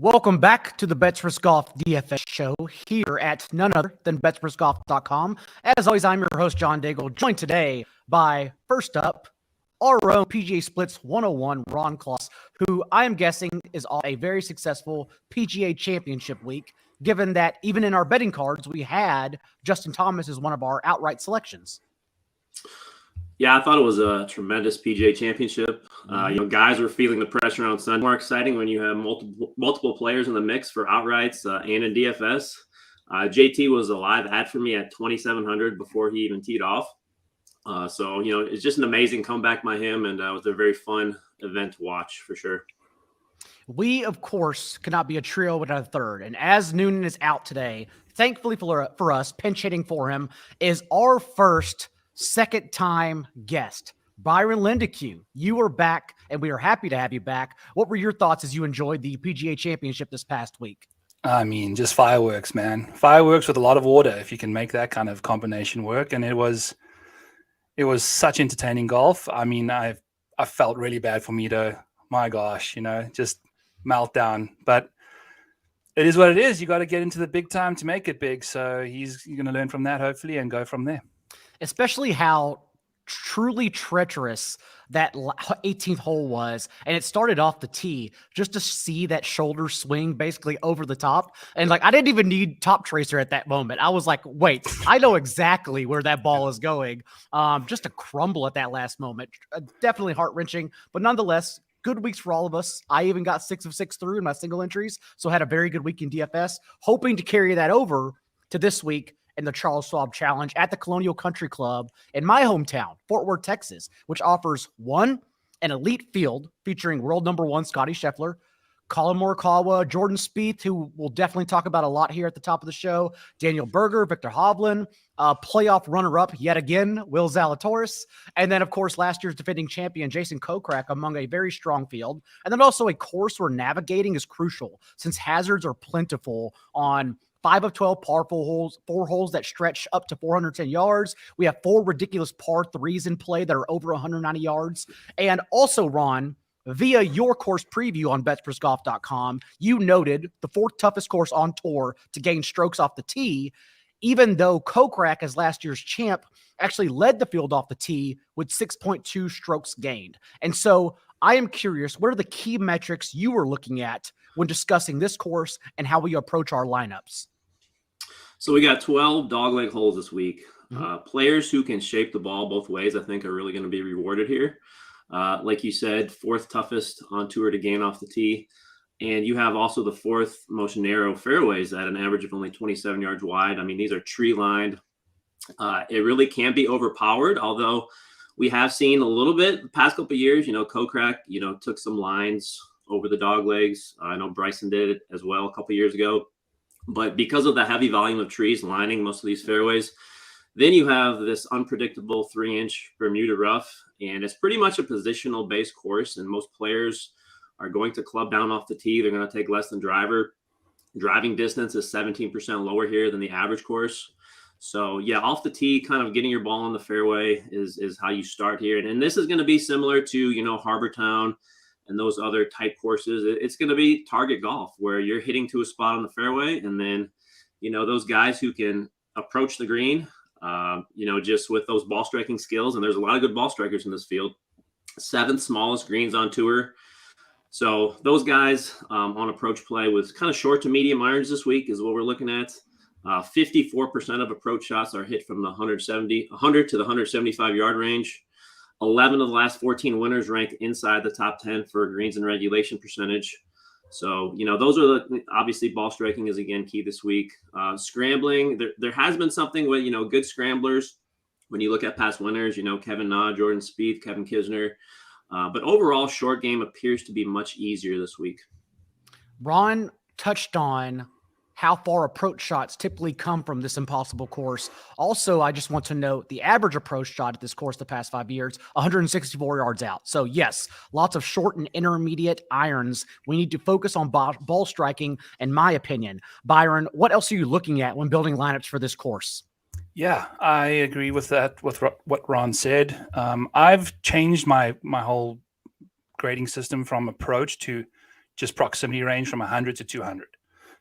Welcome back to the Betsperts Golf DFS show here at none other than betspertsgolf.com. As always, I'm your host, John Daigle, joined today by, first up, our own PGA Splits 101, Ron Klos, who I am guessing is on a very successful PGA Championship week, given that even in our betting cards, we had Justin Thomas as one of our outright selections. Yeah, I thought it was a tremendous PGA Championship. Guys were feeling the pressure on Sunday. More exciting when you have multiple players in the mix for outrights and in DFS. JT was a live ad for me at 2,700 before he even teed off. It's just an amazing comeback by him, and it was a very fun event to watch for sure. We, of course, could not be a trio without a third. And as Noonan is out today, thankfully for us, pinch hitting for him is our first second-time guest, Byron Lindeque. You are back, and we are happy to have you back. What were your thoughts as you enjoyed the PGA Championship this past week? I mean, just fireworks, man. Fireworks with a lot of water, if you can make that kind of combination work. And it was such entertaining golf. I mean, I felt really bad for Mito. My gosh, just meltdown. But it is what it is. You got to get into the big time to make it big. So he's going to learn from that, hopefully, and go from there. Especially how truly treacherous that 18th hole was. And it started off the tee just to see that shoulder swing basically over the top. And I didn't even need Top Tracer at that moment. I was like, wait, I know exactly where that ball is going. Just to crumble at that last moment. Definitely heart-wrenching, but nonetheless, good weeks for all of us. I even got 6 of 6 through in my single entries. So had a very good week in DFS, hoping to carry that over to this week in the Charles Schwab Challenge at the Colonial Country Club in my hometown, Fort Worth, Texas, which offers an elite field featuring world number 1 Scotty Scheffler, Colin Morikawa, Jordan Spieth, who we'll definitely talk about a lot here at the top of the show, Daniel Berger, Victor Hovland, playoff runner-up yet again, Will Zalatoris, and then, of course, last year's defending champion, Jason Kokrak, among a very strong field. And then also a course where navigating is crucial since hazards are plentiful on 5 of 12 par 4 holes that stretch up to 410 yards. We have 4 ridiculous par 3s in play that are over 190 yards. And also, Ron, via your course preview on betspertsgolf.com, you noted the 4th toughest course on tour to gain strokes off the tee, even though Kokrak, as last year's champ, actually led the field off the tee with 6.2 strokes gained. And so I am curious, what are the key metrics you were looking at when discussing this course and how we approach our lineups? So we got 12 dogleg holes this week. Players who can shape the ball both ways, I think, are really going to be rewarded here. Like you said, 4th toughest on tour to gain off the tee. And you have also the 4th most narrow fairways at an average of only 27 yards wide. I mean, these are tree lined. It really can be overpowered, although we have seen a little bit the past couple of years, Kokrak, took some lines over the dog legs. I know Bryson did it as well a couple of years ago. But because of the heavy volume of trees lining most of these fairways, then you have this unpredictable 3-inch Bermuda rough. And it's pretty much a positional based course. And most players are going to club down off the tee. They're going to take less than driver. Driving distance is 17% lower here than the average course. So, yeah, off the tee, kind of getting your ball on the fairway is how you start here. And this is going to be similar to, Harbor Town and those other type courses. It's going to be target golf where you're hitting to a spot on the fairway. And then, those guys who can approach the green, just with those ball striking skills. And there's a lot of good ball strikers in this field. 7th smallest greens on tour. So those guys on approach play with kind of short to medium irons this week is what we're looking at. 54% of approach shots are hit from the 100 to the 175 yard range. 11 of the last 14 winners ranked inside the top 10 for greens and regulation percentage. So, those are obviously ball striking is again key this week. Scrambling, there has been something with, good scramblers. When you look at past winners, Kevin Na, Jordan Spieth, Kevin Kisner. But overall, short game appears to be much easier this week. Ron touched on how far approach shots typically come from this impossible course. Also, I just want to note the average approach shot at this course the past 5 years, 164 yards out. So yes, lots of short and intermediate irons. We need to focus on ball striking, in my opinion. Byron, what else are you looking at when building lineups for this course? Yeah, I agree with that, with what Ron said. I've changed my whole grading system from approach to just proximity range from 100 to 200.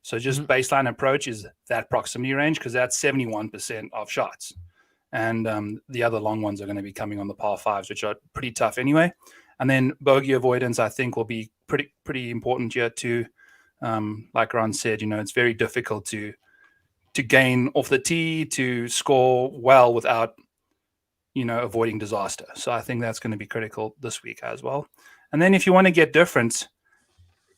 So just baseline approach is that proximity range, because that's 71% of shots. And the other long ones are going to be coming on the par fives, which are pretty tough anyway. And then bogey avoidance, I think, will be pretty important here too. Like Ron said, it's very difficult to gain off the tee, to score well without, avoiding disaster. So I think that's going to be critical this week as well. And then if you want to get different,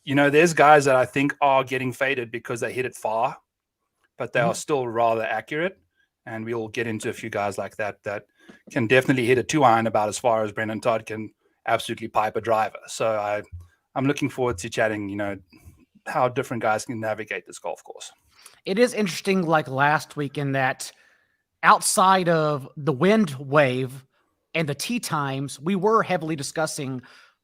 there's guys that I think are getting faded because they hit it far, but they are still rather accurate. And we'll get into a few guys like that can definitely hit a 2-iron about as far as Brendan Todd can absolutely pipe a driver. So I'm looking forward to chatting, how different guys can navigate this golf course. It is interesting, like last week, in that outside of the wind wave and the tee times, we were heavily discussing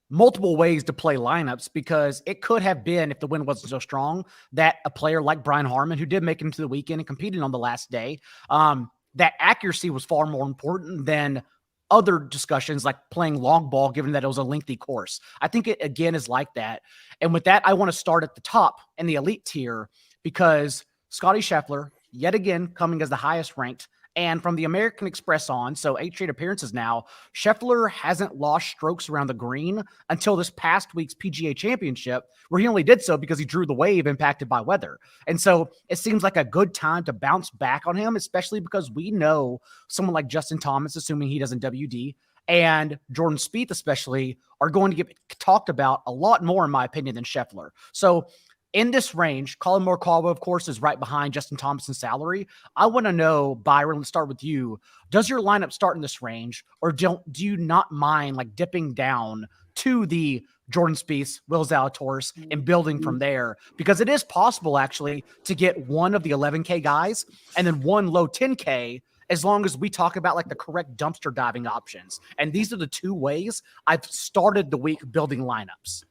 multiple ways to play lineups, because it could have been, if the wind wasn't so strong, that a player like Brian Harman, who did make it into the weekend and competed on the last day, that accuracy was far more important than other discussions like playing long ball, given that it was a lengthy course. I think it, again, is like that. And with that, I want to start at the top in the elite tier, because Scottie Scheffler, yet again, coming as the highest ranked, and from the American Express on, so 8 straight appearances now, Scheffler hasn't lost strokes around the green until this past week's PGA Championship, where he only did so because he drew the wave impacted by weather. And so it seems like a good time to bounce back on him, especially because we know someone like Justin Thomas, assuming he doesn't WD, and Jordan Spieth especially, are going to get talked about a lot more, in my opinion, than Scheffler. So in this range, Colin Morikawa, of course, is right behind Justin Thomas in salary. I want to know, Byron, let's start with you. Does your lineup start in this range, or do you not mind like dipping down to the Jordan Spieth, Will Zalatoris, and building from there? Because it is possible, actually, to get one of the 11K guys and then one low 10K, as long as we talk about like the correct dumpster diving options. And these are the two ways I've started the week building lineups.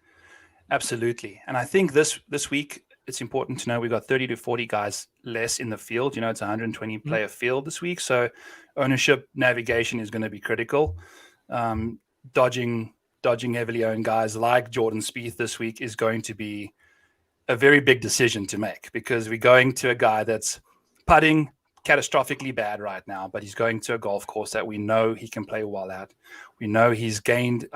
Absolutely. And I think this week, it's important to know we've got 30 to 40 guys less in the field. It's a 120 player field this week. So ownership navigation is going to be critical. Dodging heavily owned guys like Jordan Spieth this week is going to be a very big decision to make, because we're going to a guy that's putting catastrophically bad right now, but he's going to a golf course that we know he can play well at. We know he's gained,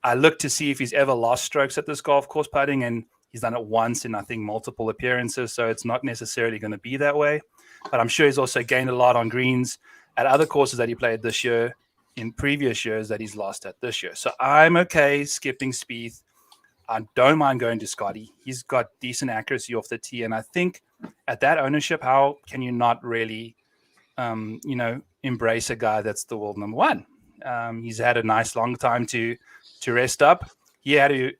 I looked to see if he's ever lost strokes at this golf course putting, and he's done it once in, I think, multiple appearances. So it's not necessarily going to be that way. But I'm sure he's also gained a lot on greens at other courses that he played this year, in previous years that he's lost at this year. So I'm okay skipping Spieth. I don't mind going to Scottie. He's got decent accuracy off the tee. And I think at that ownership, how can you not really, embrace a guy that's the world number one? He's had a nice long time to rest up. He had to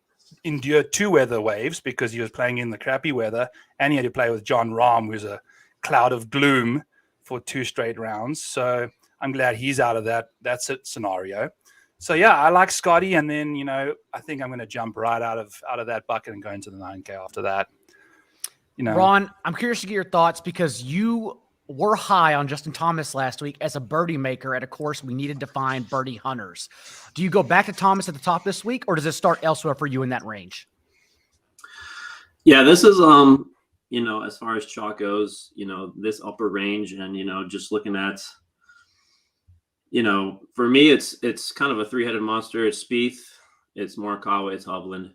endure 2 weather waves because he was playing in the crappy weather, and he had to play with John Rahm, who's a cloud of gloom, for 2 straight rounds. So I'm glad he's out of that scenario. So yeah, I like Scottie, and then I think I'm going to jump right out of that bucket and go into the 9K after that. Ron, I'm curious to get your thoughts, because you were high on Justin Thomas last week as a birdie maker at a course we needed to find birdie hunters. Do you go back to Thomas at the top this week, or does it start elsewhere for you in that range? Yeah, this is as far as chalk goes, this upper range, and just looking at, for me, it's kind of a 3-headed monster. It's Spieth, it's Morikawa, it's Hovland.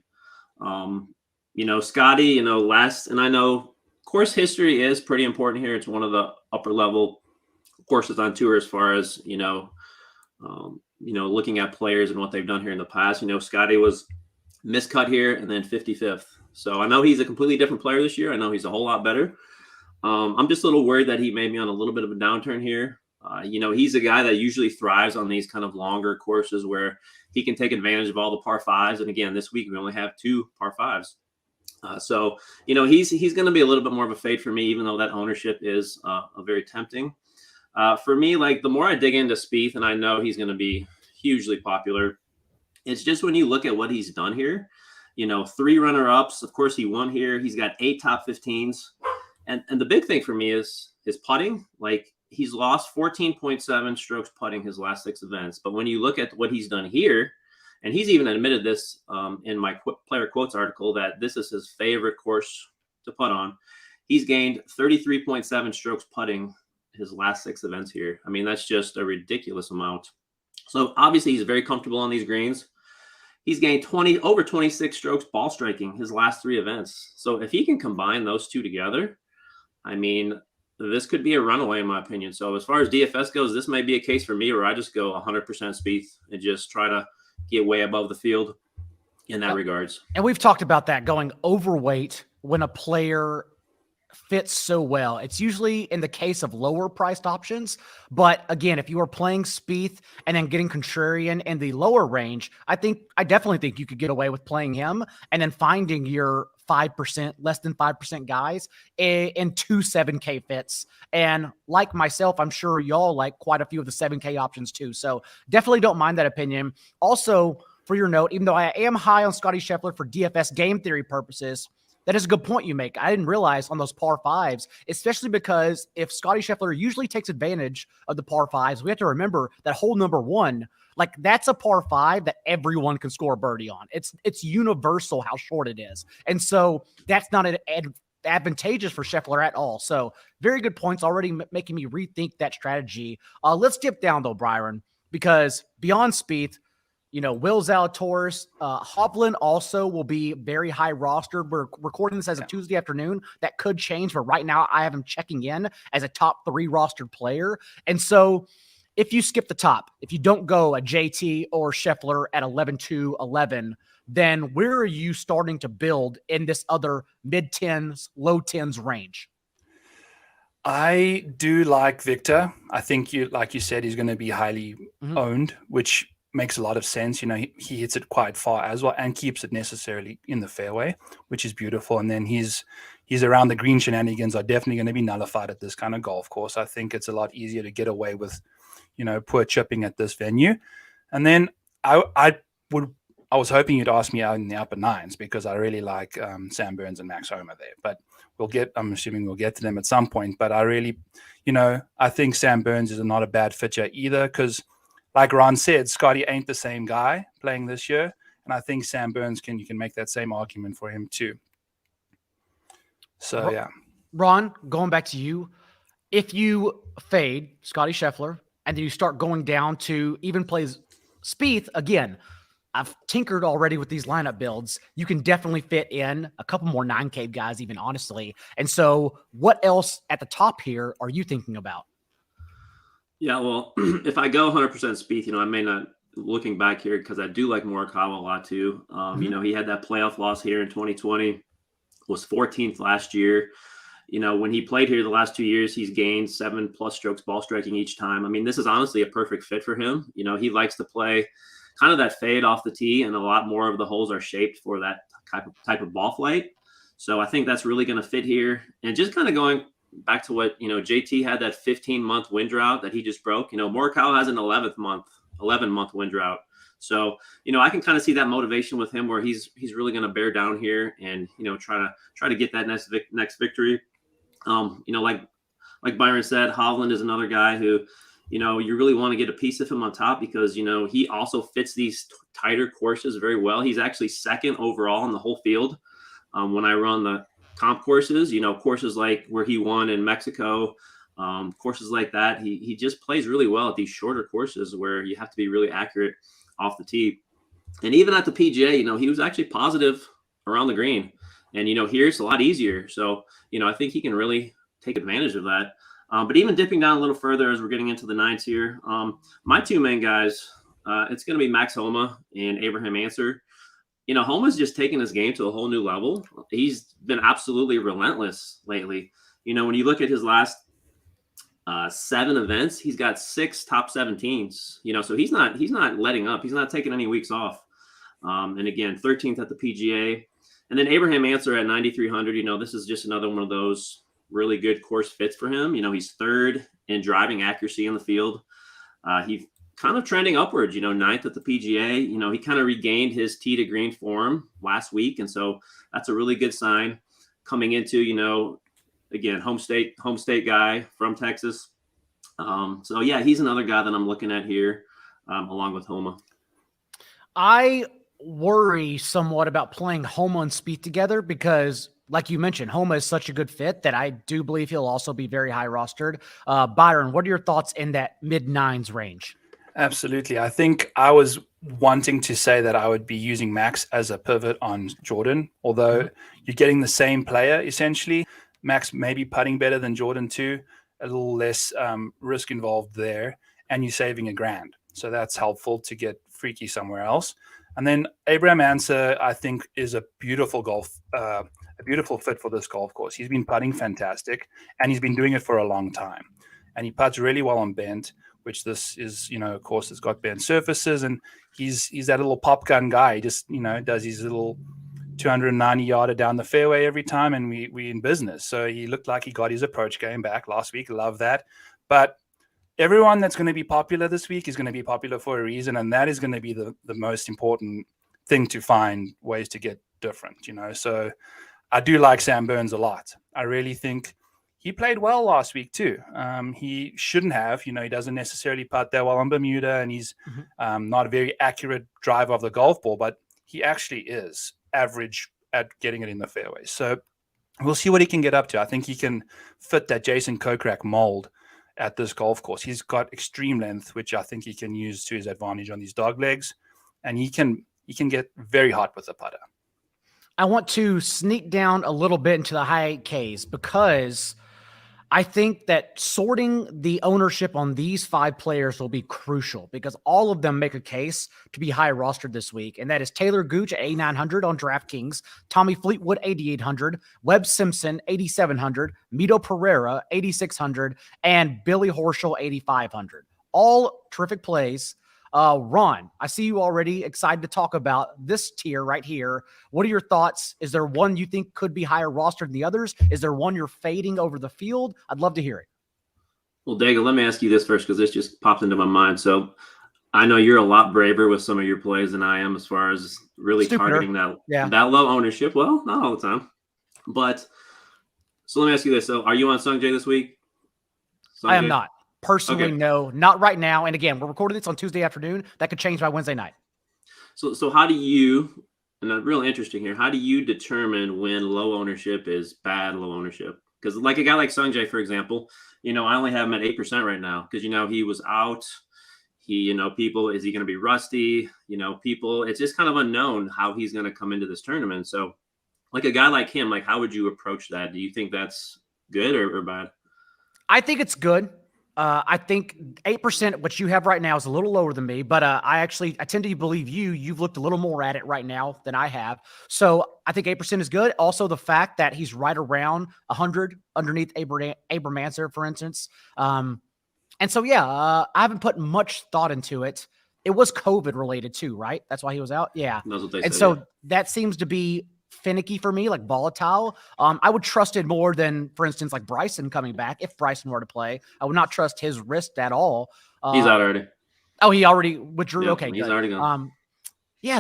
Scottie, last, and I know course history is pretty important here. It's one of the upper level courses on tour as far as, looking at players and what they've done here in the past. Scottie was miscut here and then 55th. So I know he's a completely different player this year. I know he's a whole lot better. I'm just a little worried that he may be on a little bit of a downturn here. He's a guy that usually thrives on these kind of longer courses where he can take advantage of all the par fives. And again, this week we only have 2 par fives. So he's going to be a little bit more of a fade for me, even though that ownership is very tempting. For me, like the more I dig into Spieth, and I know he's going to be hugely popular, it's just when you look at what he's done here, 3 runner-ups. Of course, he won here. He's got 8 top 15s. And the big thing for me is his putting. Like, he's lost 14.7 strokes putting his last 6 events. But when you look at what he's done here, And he's even admitted this in my player quotes article that this is his favorite course to putt on. He's gained 33.7 strokes putting his last 6 events here. I mean, that's just a ridiculous amount. So obviously he's very comfortable on these greens. He's gained over 26 strokes ball striking his last 3 events. So if he can combine those two together, I mean, this could be a runaway in my opinion. So as far as DFS goes, this may be a case for me where I just go 100% Spieth and just try to get way above the field in that regards. And we've talked about that, going overweight when a player fits so well. It's usually in the case of lower priced options. But again, if you are playing Spieth and then getting contrarian in the lower range, I definitely think you could get away with playing him and then finding your 5%, less than 5% guys in 2 7K fits. And like myself, I'm sure y'all like quite a few of the 7K options too. So definitely don't mind that opinion. Also, for your note, even though I am high on Scottie Scheffler for DFS game theory purposes, that is a good point you make. I didn't realize on those par 5s, especially because if Scottie Scheffler usually takes advantage of the par 5s, we have to remember that hole number 1, like that's a par 5 that everyone can score a birdie on. It's universal how short it is. And so that's not advantageous for Scheffler at all. So very good points, already making me rethink that strategy. Let's dip down though, Byron, because beyond Spieth, Will Zalatoris, Hovland also will be very high rostered. We're recording this as a Tuesday afternoon. That could change, but right now I have him checking in as a top 3 rostered player. And so if you skip the top, if you don't go a JT or Scheffler at 11-2, 11, then where are you starting to build in this other mid-10s, low-10s range? I do like Victor. I think, like you said, he's going to be highly owned, which makes a lot of sense. He hits it quite far as well and keeps it necessarily in the fairway, which is beautiful. And then he's around the green shenanigans are definitely going to be nullified at this kind of golf course. I think it's a lot easier to get away with, poor chipping at this venue. And then I was hoping you'd ask me out in the upper 9s because I really like Sam Burns and Max Homa there. But I'm assuming we'll get to them at some point. But I really, I think Sam Burns is not a bad fit here either because, like Ron said, Scotty ain't the same guy playing this year. And I think Sam Burns you can make that same argument for him too. So, yeah. Ron, going back to you, if you fade Scottie Scheffler and then you start going down to even plays Spieth, again, I've tinkered already with these lineup builds. You can definitely fit in a couple more 9K guys even, honestly. And so what else at the top here are you thinking about? Yeah, well, if I go 100% Spieth, I may not, looking back here, because I do like Morikawa a lot too. He had that playoff loss here in 2020, was 14th last year. When he played here the last 2 years, he's gained 7+ strokes ball striking each time. I mean, this is honestly a perfect fit for him. He likes to play kind of that fade off the tee, and a lot more of the holes are shaped for that type of ball flight. So I think that's really going to fit here. And just kind of going back to what, JT had that 15-month wind drought that he just broke. Morikawa has an 11-month wind drought. So, I can kind of see that motivation with him where he's really going to bear down here and, try to get that next victory. Like Byron said, Hovland is another guy who, you really want to get a piece of him on top because, he also fits these tighter courses very well. He's actually 2nd overall in the whole field. When I run the comp courses, courses like where he won in Mexico, courses like that, he just plays really well at these shorter courses where you have to be really accurate off the tee. And even at the PGA, he was actually positive around the green. And, here it's a lot easier. So, I think he can really take advantage of that. But even dipping down a little further as we're getting into the 9s here, my 2 main guys, it's going to be Max Homa and Abraham Answer. Homa's just taken his game to a whole new level. He's been absolutely relentless lately. When you look at his last 7 events, he's got 6 top 17s. So he's not letting up. He's not taking any weeks off. And again, 13th at the PGA. And then Abraham Answer at 9,300. This is just another one of those really good course fits for him. He's 3rd in driving accuracy in the field. He kind of trending upwards, 9th at the PGA. He kind of regained his tee to green form last week. And so that's a really good sign coming into, again, home state guy from Texas. So yeah, he's another guy that I'm looking at here along with Homa. I worry somewhat about playing Homa and Spieth together because, like you mentioned, Homa is such a good fit that I do believe he'll also be very high rostered. Byron, what are your thoughts in that mid-nines range? Absolutely. I think I was wanting to say that I would be using Max as a pivot on Jordan, although you're getting the same player essentially. Max may be putting better than Jordan too, a little less risk involved there, and you're saving $1,000. So that's helpful to get freaky somewhere else. And then Abraham Answer, I think, is a beautiful fit for this golf course. He's been putting fantastic, and he's been doing it for a long time. And he putts really well on bent, which this is, of course, it's got bent surfaces, and he's that little pop gun guy. He just, does his little 290 yarder down the fairway every time, and we in business. So he looked like he got his approach game back last week. Love that. But everyone that's going to be popular this week is going to be popular for a reason, and that is going to be the most important thing to find ways to get different, So I do like Sam Burns a lot. I really think he played well last week too. He shouldn't have, he doesn't necessarily putt that well on Bermuda, and he's not a very accurate driver of the golf ball, but he actually is average at getting it in the fairway. So we'll see what he can get up to. I think he can fit that Jason Kokrak mold at this golf course. He's got extreme length, which I think he can use to his advantage on these dog legs, and he can get very hot with the putter. I want to sneak down a little bit into the high 8Ks because I think that sorting the ownership on these 5 players will be crucial because all of them make a case to be high rostered this week. And that is Taylor Gooch at 8,900 on DraftKings, Tommy Fleetwood, 8,800, Webb Simpson, 8,700, Mito Pereira, 8,600, and Billy Horschel, 8,500. All terrific plays. Ron, I see you already excited to talk about this tier right here. What are your thoughts? Is there one you think could be higher rostered than the others? Is there one you're fading over the field? I'd love to hear it. Well, Daigle, let me ask you this first because this just popped into my mind. So I know you're a lot braver with some of your plays than I am as far as really targeting that low ownership. Well, not all the time. But so let me ask you this. So are you on Sungjae this week? I am not. Personally, no, not right now. And again, we're recording this on Tuesday afternoon. That could change by Wednesday night. So how do you, and that's really interesting here, how do you determine when low ownership is bad low ownership? Because like a guy like Sungjae, for example, I only have him at 8% right now because, he was out. People, is he going to be rusty? People, it's just kind of unknown how he's going to come into this tournament. So like a guy like him, like how would you approach that? Do you think that's good or bad? I think it's good. I think 8%, what you have right now, is a little lower than me, but I tend to believe you've looked a little more at it right now than I have. So I think 8% is good. Also, the fact that he's right around 100 underneath Abraham Answer, for instance. And so, I haven't put much thought into it. It was COVID related too, right? That's why he was out. Yeah. That's what they and said, so that seems to be finicky for me, like volatile. I would trust it more than, for instance, like Bryson coming back. If Bryson were to play, I would not trust his wrist at all. He's out already. Oh, he already withdrew. Yep, okay, he's good. Already gone.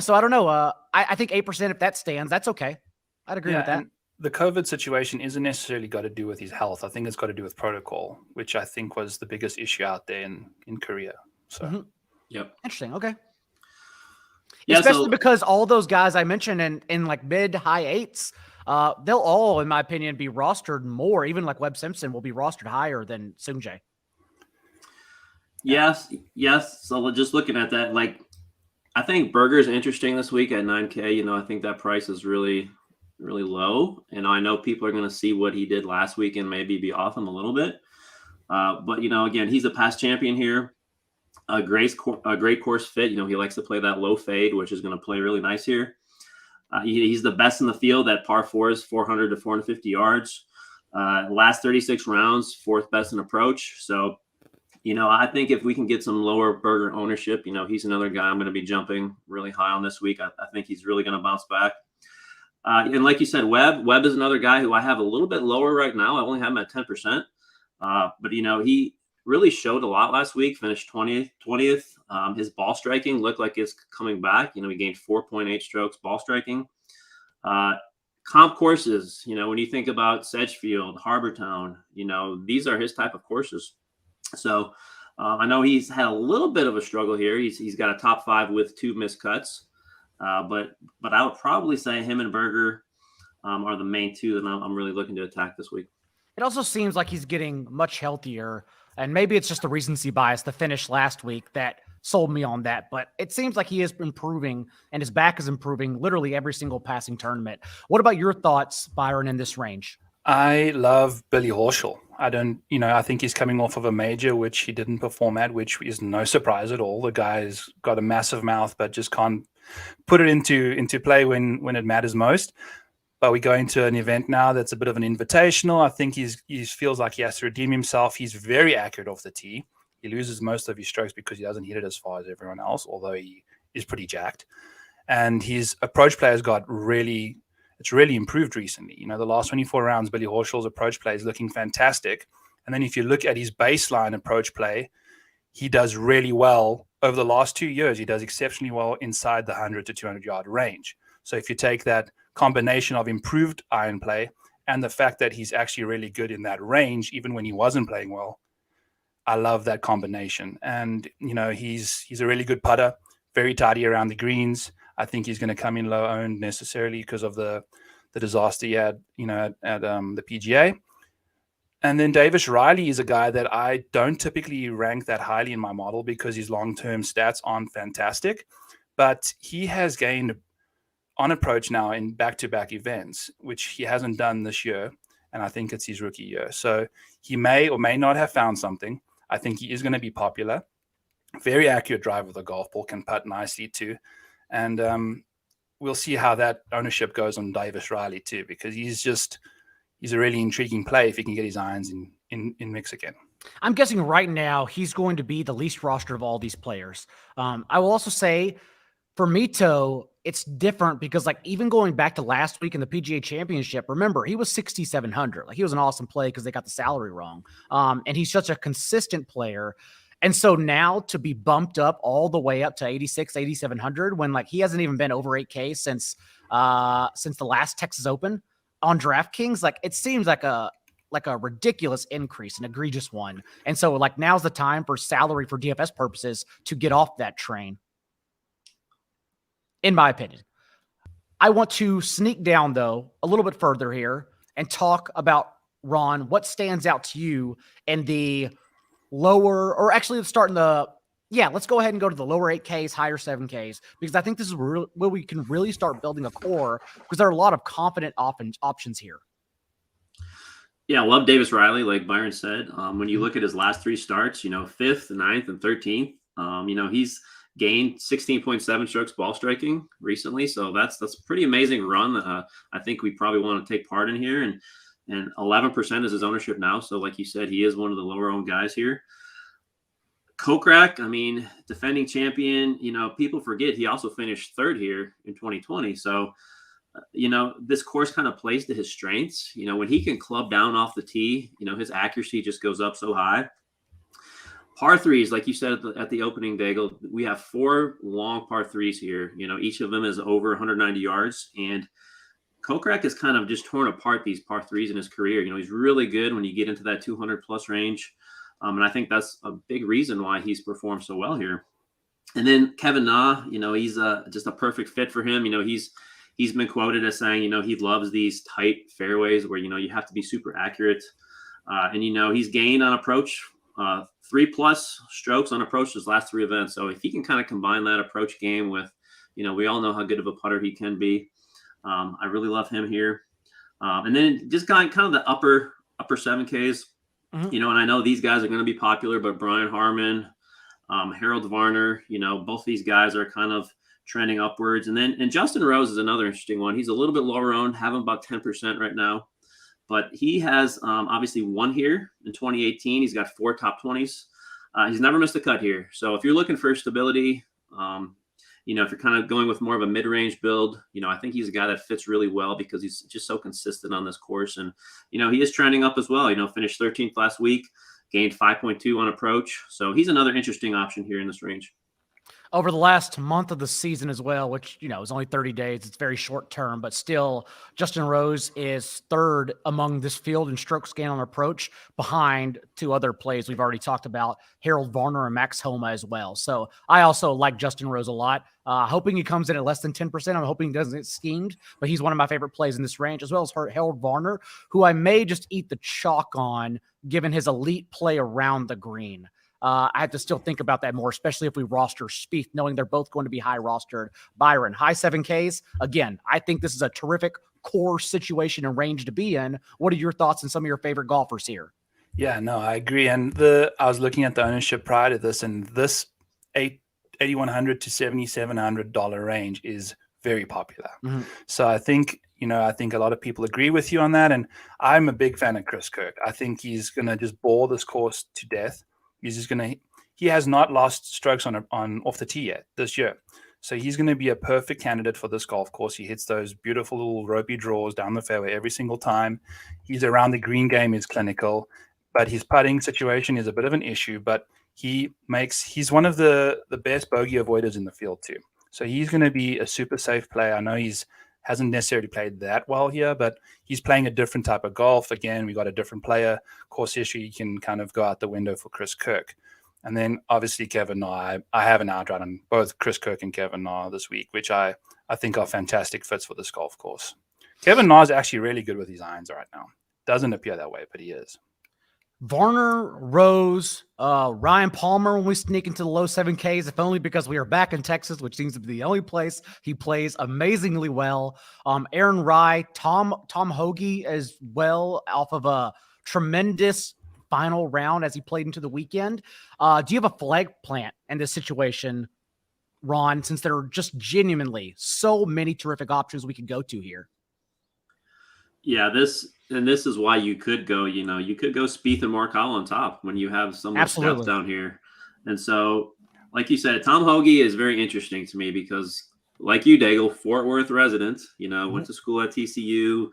So I don't know. I think 8%, if that stands, that's okay. I'd agree with that. The COVID situation isn't necessarily got to do with his health. I think it's got to do with protocol, which I think was the biggest issue out there in Korea. So, Yep. Interesting. Okay. Yeah, especially because all those guys I mentioned in like mid high 8s, they'll all, in my opinion, be rostered more. Even like Webb Simpson will be rostered higher than Sungjae. Yes. So just looking at that, like I think Berger's interesting this week at 9K. I think that price is really, really low, and I know people are going to see what he did last week and maybe be off him a little bit. But again, he's a past champion here. A great course fit. He likes to play that low fade, which is going to play really nice here. He's the best in the field at par 4s, 400 to 450 yards. Last 36 rounds, 4th best in approach. So, I think if we can get some lower Berger ownership, he's another guy I'm going to be jumping really high on this week. I think he's really going to bounce back. And like you said, Webb is another guy who I have a little bit lower right now. I only have him at 10%. But he really showed a lot last week, finished 20th. His ball striking looked like it's coming back. He gained 4.8 strokes ball striking. Comp courses, when you think about Sedgefield, Harbortown, these are his type of courses. So I know he's had a little bit of a struggle here. He's got a top 5 with 2 missed cuts, but I would probably say him and Berger are the main 2 that I'm really looking to attack this week. It also seems like he's getting much healthier, and maybe it's just the recency bias, the finish last week that sold me on that, but it seems like he is improving and his back is improving literally every single passing tournament. What about your thoughts, Byron, in this range? I love Billy Horschel. I think he's coming off of a major, which he didn't perform at, which is no surprise at all. The guy's got a massive mouth, but just can't put it into play when it matters most. But we go into an event now that's a bit of an invitational. I think he feels like he has to redeem himself. He's very accurate off the tee. He loses most of his strokes because he doesn't hit it as far as everyone else, although he is pretty jacked. And his approach play has got really improved recently. The last 24 rounds, Billy Horschel's approach play is looking fantastic. And then if you look at his baseline approach play, he does really well. Over the last 2 years, he does exceptionally well inside the 100 to 200 yard range. So if you take that combination of improved iron play and the fact that he's actually really good in that range, even when he wasn't playing well, I love that combination. And, he's a really good putter, very tidy around the greens. I think he's going to come in low owned necessarily because of the disaster he had, at the PGA. And then Davis Riley is a guy that I don't typically rank that highly in my model because his long-term stats aren't fantastic, but he has gained on approach now in back-to-back events, which he hasn't done this year. And I think it's his rookie year. So he may or may not have found something. I think he is going to be popular. Very accurate drive of the golf ball, can putt nicely too. And we'll see how that ownership goes on Davis Riley too, because he's a really intriguing play if he can get his irons in mix again. I'm guessing right now he's going to be the least rostered of all these players. I will also say for Mito, it's different because even going back to last week in the PGA Championship, remember, he was 6,700. He was an awesome play because they got the salary wrong. And he's such a consistent player. And so now to be bumped up all the way up to 8,700 when he hasn't even been over 8K since the last Texas Open on DraftKings, it seems like a ridiculous increase, an egregious one. And so now's the time for salary for DFS purposes to get off that train, in my opinion. I want to sneak down though a little bit further here and talk about, Ron, what stands out to you in the lower, or actually let's start in let's go ahead and go to the lower 8Ks, higher 7Ks, because I think this is where we can really start building a core because there are a lot of confident options here. Yeah, I love Davis Riley, like Byron said. When you look at his last 3 starts, 5th, 9th, and 13th, he's gained 16.7 strokes ball striking recently. So that's a pretty amazing run. I think we probably want to take part in here. And 11% is his ownership now. So like you said, he is one of the lower owned guys here. Kokrak, defending champion, people forget he also finished 3rd here in 2020. So, this course kind of plays to his strengths. When he can club down off the tee, his accuracy just goes up so high. Par 3s, like you said at the opening, Daigle, we have 4 long par 3s here. Each of them is over 190 yards. And Kokrak has kind of just torn apart these par 3s in his career. He's really good when you get into that 200 plus range. And I think that's a big reason why he's performed so well here. And then Kevin Na, he's just a perfect fit for him. He's been quoted as saying, he loves these tight fairways where, you have to be super accurate. And he's gained on approach 3+ strokes on approach his last 3 events. So if he can kind of combine that approach game with, we all know how good of a putter he can be. I really love him here. And then just kind of the upper 7Ks, and I know these guys are going to be popular, but Brian Harmon, Harold Varner, both these guys are kind of trending upwards. And Justin Rose is another interesting one. He's a little bit lower owned, having about 10% right now, but he has obviously won here in 2018. He's got 4 top 20s. He's never missed a cut here. So if you're looking for stability, if you're kind of going with more of a mid-range build, I think he's a guy that fits really well because he's just so consistent on this course. And, he is trending up as well, finished 13th last week, gained 5.2 on approach. So he's another interesting option here in this range. over the last month of the season as well, which, is only 30 days. It's very short term, but still Justin Rose is third among this field in strokes gained on approach, behind two other plays we've already talked about, Harold Varner and Max Homa as well. So I also like Justin Rose a lot. Hoping he comes in at less than 10%. I'm hoping he doesn't get schemed, but he's one of my favorite plays in this range, as well as Harold Varner, who I may just eat the chalk on given his elite play around the green. I have to still think about that more, especially if we roster Spieth, knowing they're both going to be high rostered. Byron, high 7Ks. Again, I think this is a terrific core situation and range to be in. What are your thoughts on some of your favorite golfers here? Yeah, no, I agree. And I was looking at the ownership prior to this, and this $8,100 to $7,700 range is very popular. Mm-hmm. So I think a lot of people agree with you on that. And I'm a big fan of Chris Kirk. I think he's going to just bore this course to death. He has not lost strokes on off the tee yet this year. So he's going to be a perfect candidate for this golf course. He hits those beautiful little ropey draws down the fairway every single time. He's around the green game is clinical, but his putting situation is a bit of an issue, but he's one of the best bogey avoiders in the field too. So he's going to be a super safe player. I know hasn't necessarily played that well here, but he's playing a different type of golf. Again, we got a different player. Course history can kind of go out the window for Chris Kirk. And then obviously Kevin Na. I have an outright on both Chris Kirk and Kevin Na this week, which I think are fantastic fits for this golf course. Kevin Na is actually really good with his irons right now. Doesn't appear that way, but he is. Varner, Rose, Ryan Palmer when we sneak into the low 7Ks, if only because we are back in Texas, which seems to be the only place he plays amazingly well. Aaron Rye, Tom Hoagie as well, off of a tremendous final round as he played into the weekend. Do you have a flag plant in this situation, Ron, since there are just genuinely so many terrific options we could go to here? Yeah, this is why you could go, you could go Spieth and Morikawa on top when you have some of the steps down here. And so, like you said, Tom Hoagie is very interesting to me because, like you, Daigle, Fort Worth resident, went to school at TCU.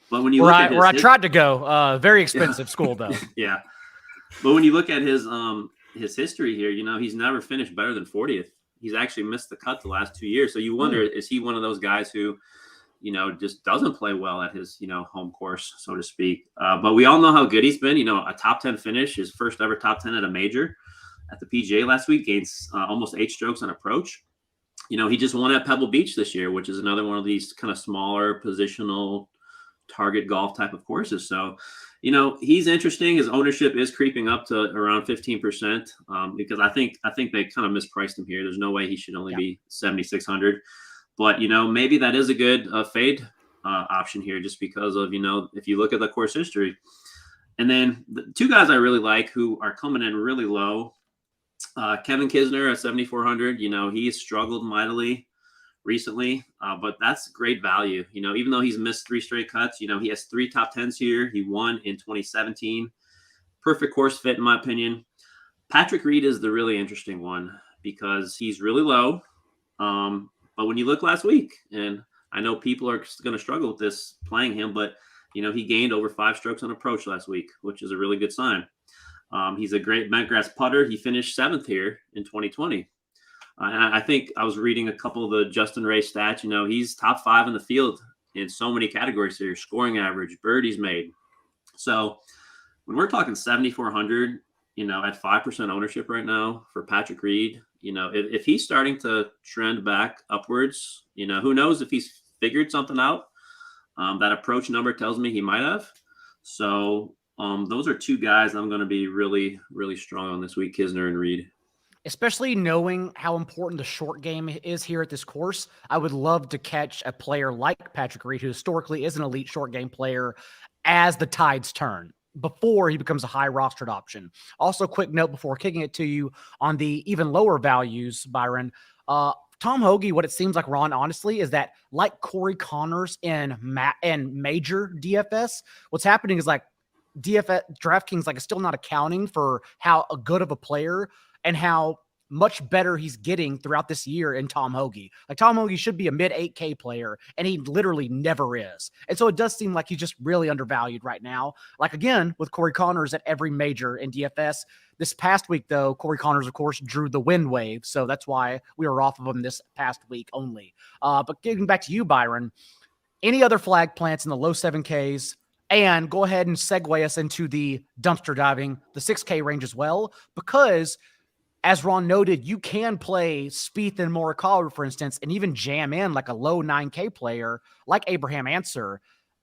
But when you look at I tried to go, very expensive school though. Yeah. But when you look at his history here, he's never finished better than 40th. He's actually missed the cut the last 2 years. So you wonder, is he one of those guys who just doesn't play well at his, home course, so to speak. But we all know how good he's been. A top 10 finish, his first ever top 10 at a major at the PGA last week, gains almost 8 strokes on approach. He just won at Pebble Beach this year, which is another one of these kind of smaller positional target golf type of courses. So, he's interesting. His ownership is creeping up to around 15% because I think they kind of mispriced him here. There's no way he should only be 7,600. But, maybe that is a good fade option here just because of, if you look at the course history. And then the two guys I really like who are coming in really low, Kevin Kisner at 7,400. He's struggled mightily recently, but that's great value. Even though he's missed 3 straight cuts, he has 3 top 10s here. He won in 2017. Perfect course fit, in my opinion. Patrick Reed is the really interesting one because he's really low. But when you look last week, and I know people are going to struggle with this playing him, but, he gained over 5 strokes on approach last week, which is a really good sign. He's a great bentgrass putter. He finished 7th here in 2020. And I think I was reading a couple of the Justin Ray stats. He's top 5 in the field in so many categories here: scoring average, birdies made. So when we're talking 7,400, at 5% ownership right now for Patrick Reed, if he's starting to trend back upwards, who knows if he's figured something out. That approach number tells me he might have. So those are 2 guys I'm going to be really, really strong on this week, Kisner and Reed. Especially knowing how important the short game is here at this course, I would love to catch a player like Patrick Reed, who historically is an elite short game player, as the tides turn, before he becomes a high rostered option. Also, quick note before kicking it to you on the even lower values, Byron. Tom Hoagie, what it seems like, Ron, honestly, is that like Corey Connors in major DFS, what's happening is like DFS DraftKings is still not accounting for how good of a player and how much better he's getting throughout this year in Tom Hoagie. Like Tom Hoagie should be a mid 8K player, and he literally never is. And so it does seem like he's just really undervalued right now. Like again, with Corey Connors at every major in DFS. This past week, though, Corey Connors, of course, drew the wind wave. So that's why we were off of him this past week only. But getting back to you, Byron, any other flag plants in the low 7Ks? And go ahead and segue us into the dumpster diving, the 6K range as well, because as Ron noted, you can play Spieth and Morikawa, for instance, and even jam in like a low 9K player like Abraham Answer.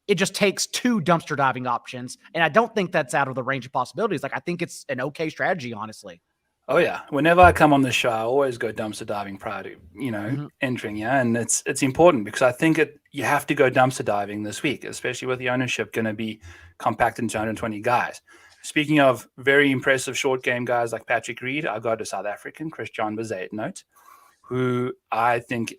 It just takes 2 dumpster diving options, and I don't think that's out of the range of possibilities. Like I think it's an okay strategy, honestly. Oh yeah. Whenever I come on the show, I always go dumpster diving prior to, entering. Yeah. And it's important because I think you have to go dumpster diving this week, especially with the ownership going to be compacted into 120 guys. Speaking of very impressive short game guys like Patrick Reed, I've got a South African, Christian Bezuidenhout, who I think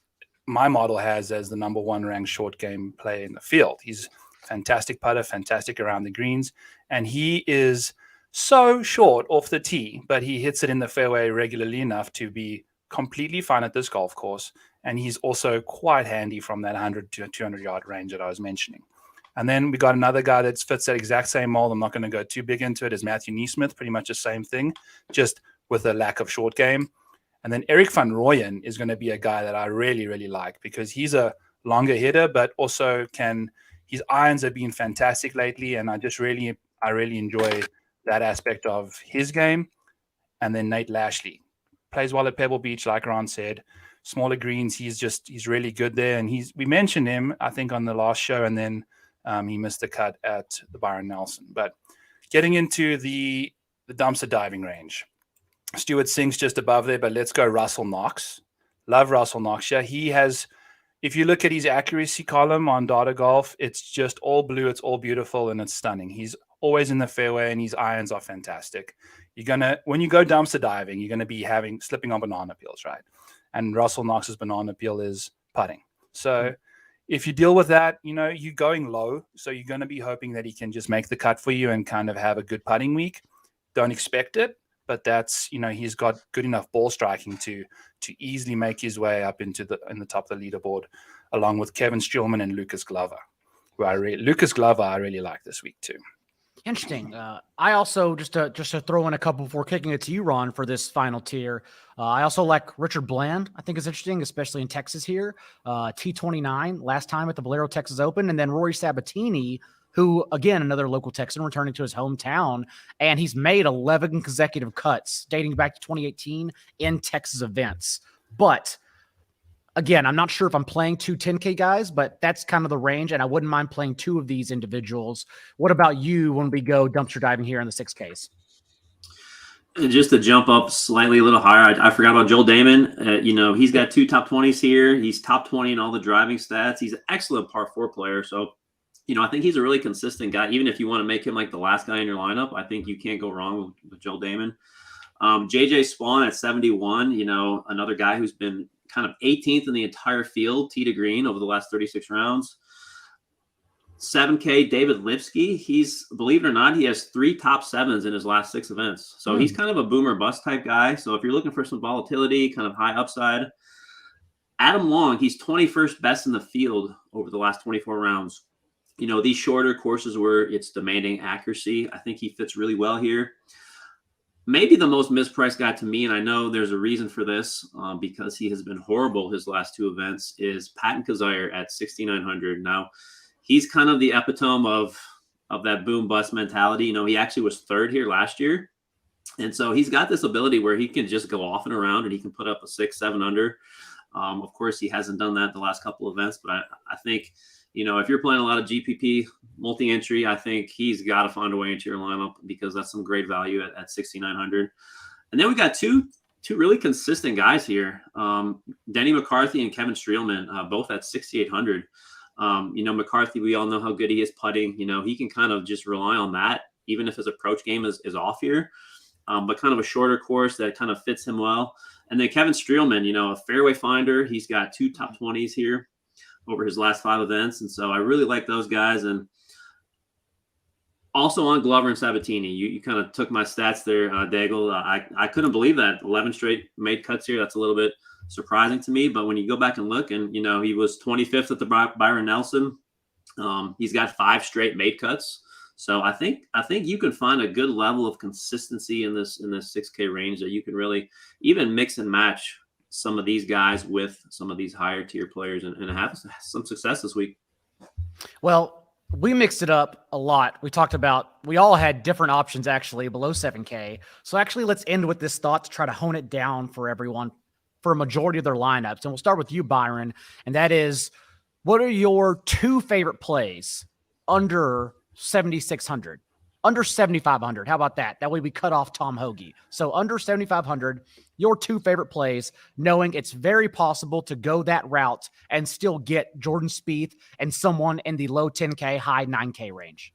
my model has as the number 1 ranked short game player in the field. He's fantastic putter, fantastic around the greens, and he is so short off the tee, but he hits it in the fairway regularly enough to be completely fine at this golf course. And he's also quite handy from that 100 to 200 yard range that I was mentioning. And then we got another guy that fits that exact same mold. I'm not going to go too big into it, as Matthew Neesmith, pretty much the same thing, just with a lack of short game. And then Eric van Rooyen is going to be a guy that I really, really like because he's a longer hitter, but also his irons have been fantastic lately. And I really enjoy that aspect of his game. And then Nate Lashley plays well at Pebble Beach, like Ron said. Smaller greens, he's really good there. And we mentioned him, I think, on the last show, and then he missed the cut at the Byron Nelson. But getting into the dumpster diving range, Stuart Singh's just above there, but let's go Russell Knox. Love Russell Knox. Yeah, he has. If you look at his accuracy column on Data Golf, it's just all blue, it's all beautiful, and it's stunning. He's always in the fairway, and his irons are fantastic. When you go dumpster diving, you're gonna be slipping on banana peels, right? And Russell Knox's banana peel is putting. So if you deal with that, you're going low, so you're gonna be hoping that he can just make the cut for you and kind of have a good putting week. Don't expect it, but that's he's got good enough ball striking to easily make his way up in the top of the leaderboard, along with Kevin Streelman and Lucas Glover. Lucas Glover I really like this week too. Interesting. I also just to throw in a couple before kicking it to you, Ron, for this final tier. I also like Richard Bland. I think is interesting, especially in Texas here. T29 last time at the Valero Texas Open, and then Rory Sabatini, who again another local Texan returning to his hometown, and he's made 11 consecutive cuts dating back to 2018 in Texas events. But again, I'm not sure if I'm playing 2 10K guys, but that's kind of the range, and I wouldn't mind playing 2 of these individuals. What about you when we go dumpster diving here in the 6Ks? And just to jump up slightly a little higher, I forgot about Joel Damon. He's got 2 top 20s here. He's top 20 in all the driving stats. He's an excellent par 4 player. So, I think he's a really consistent guy. Even if you want to make him like the last guy in your lineup, I think you can't go wrong with Joel Damon. JJ Spawn at 71, another guy who's been kind of 18th in the entire field, tee to green over the last 36 rounds. 7K, David Lipsky. He's, believe it or not, he has 3 top 7s in his last 6 events. So he's kind of a boomer bust type guy. So if you're looking for some volatility, kind of high upside. Adam Long, he's 21st best in the field over the last 24 rounds. These shorter courses where it's demanding accuracy, I think he fits really well here. Maybe the most mispriced guy to me, and I know there's a reason for this because he has been horrible his last 2 events, is Patton Kizzire at 6,900. Now, he's kind of the epitome of that boom bust mentality. He actually was 3rd here last year. And so he's got this ability where he can just go off and around and he can put up a 6-7 under. Of course, he hasn't done that the last couple of events, but I think, if you're playing a lot of GPP multi-entry, I think he's got to find a way into your lineup because that's some great value at 6,900. And then we got two really consistent guys here. Denny McCarthy and Kevin Streelman, both at 6,800. McCarthy, we all know how good he is putting. He can kind of just rely on that, even if his approach game is off here. But kind of a shorter course that kind of fits him well. And then Kevin Streelman, a fairway finder. He's got 2 top 20s here over his last 5 events. And so I really like those guys. And Also on Glover and Sabatini. You kind of took my stats there, Daigle. I couldn't believe that 11 straight made cuts here. That's a little bit surprising to me. But when you go back and look, and he was 25th at the Byron Nelson. He's got 5 straight made cuts. So I think you can find a good level of consistency in this 6K range that you can really even mix and match some of these guys with some of these higher tier players and have some success this week. Well, we mixed it up a lot. We all had different options actually below 7K. So actually let's end with this thought to try to hone it down for everyone for a majority of their lineups. And we'll start with you, Byron. And that is, what are your 2 favorite plays under 7,600? Under 7,500. How about that? That way we cut off Tom Hoagie. So under 7,500, your 2 favorite plays, knowing it's very possible to go that route and still get Jordan Spieth and someone in the low 10K, high 9K range.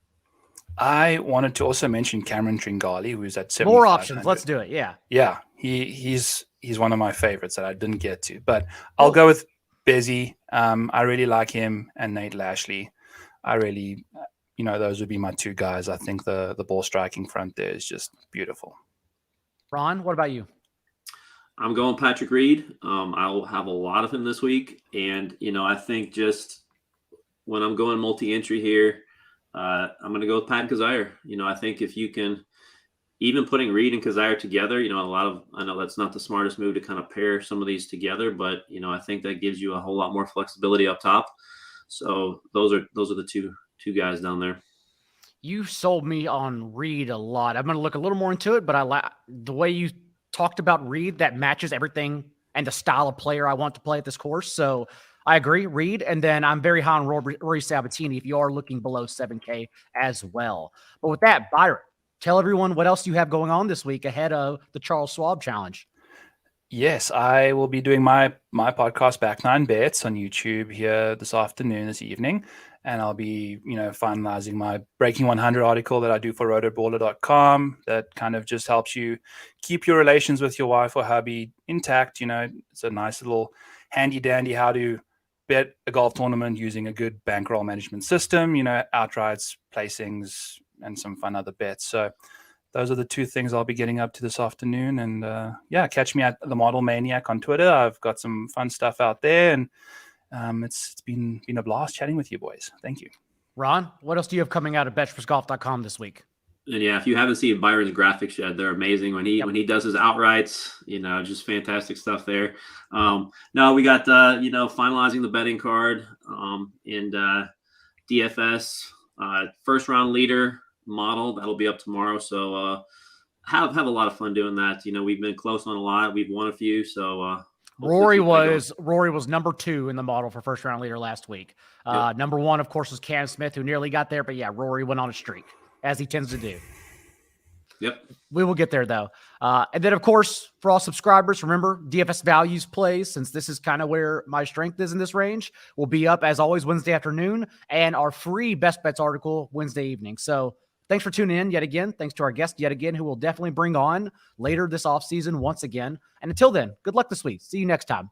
I wanted to also mention Cameron Tringali, who's at 7,500. More options. Let's do it. Yeah. Yeah. He's one of my favorites that I didn't get to, but I'll go with Bezzy. I really like him, and Nate Lashley. I really, those would be my 2 guys. I think the ball striking front there is just beautiful. Ron, what about you? I'm going Patrick Reed. I'll have a lot of him this week. And, I think just when I'm going multi-entry here, I'm going to go with Pat Kazire. I think if you can, even putting Reed and Kazire together, I know that's not the smartest move to kind of pair some of these together, but, I think that gives you a whole lot more flexibility up top. So those are the two guys down there. You sold me on Reed a lot. I'm going to look a little more into it, but the way you talked about Reed, that matches everything and the style of player I want to play at this course. So I agree, Reed. And then I'm very high on Rory Sabatini if you are looking below 7K as well. But with that, Byron, tell everyone what else you have going on this week ahead of the Charles Schwab Challenge. Yes, I will be doing my podcast Back 9 Bets on YouTube here this evening. And I'll be, finalizing my Breaking 100 article that I do for rotoballer.com. That kind of just helps you keep your relations with your wife or hubby intact. It's a nice little handy dandy how to bet a golf tournament using a good bankroll management system, outrights, placings, and some fun other bets. So those are the 2 things I'll be getting up to this afternoon. And catch me at the Model Maniac on Twitter. I've got some fun stuff out there, and it's been a blast chatting with you boys. Thank you. Ron, what else do you have coming out of betspertsgolf.com this week? And yeah, if you haven't seen Byron's graphics yet, they're amazing. When he does his outrights, just fantastic stuff there. No, we got finalizing the betting card and DFS first round leader model that'll be up tomorrow. So have a lot of fun doing that. We've been close on a lot. We've won a few. So Rory was number 2 in the model for first round leader last week. Yep. Number 1, of course, was Cam Smith, who nearly got there. But yeah, Rory went on a streak, as he tends to do. Yep. We will get there, though. And then, of course, for all subscribers, remember, DFS Values plays, since this is kind of where my strength is in this range, will be up, as always, Wednesday afternoon, and our free Best Bets article Wednesday evening. So thanks for tuning in yet again. Thanks to our guest yet again, who we'll definitely bring on later this offseason once again. And until then, good luck this week. See you next time.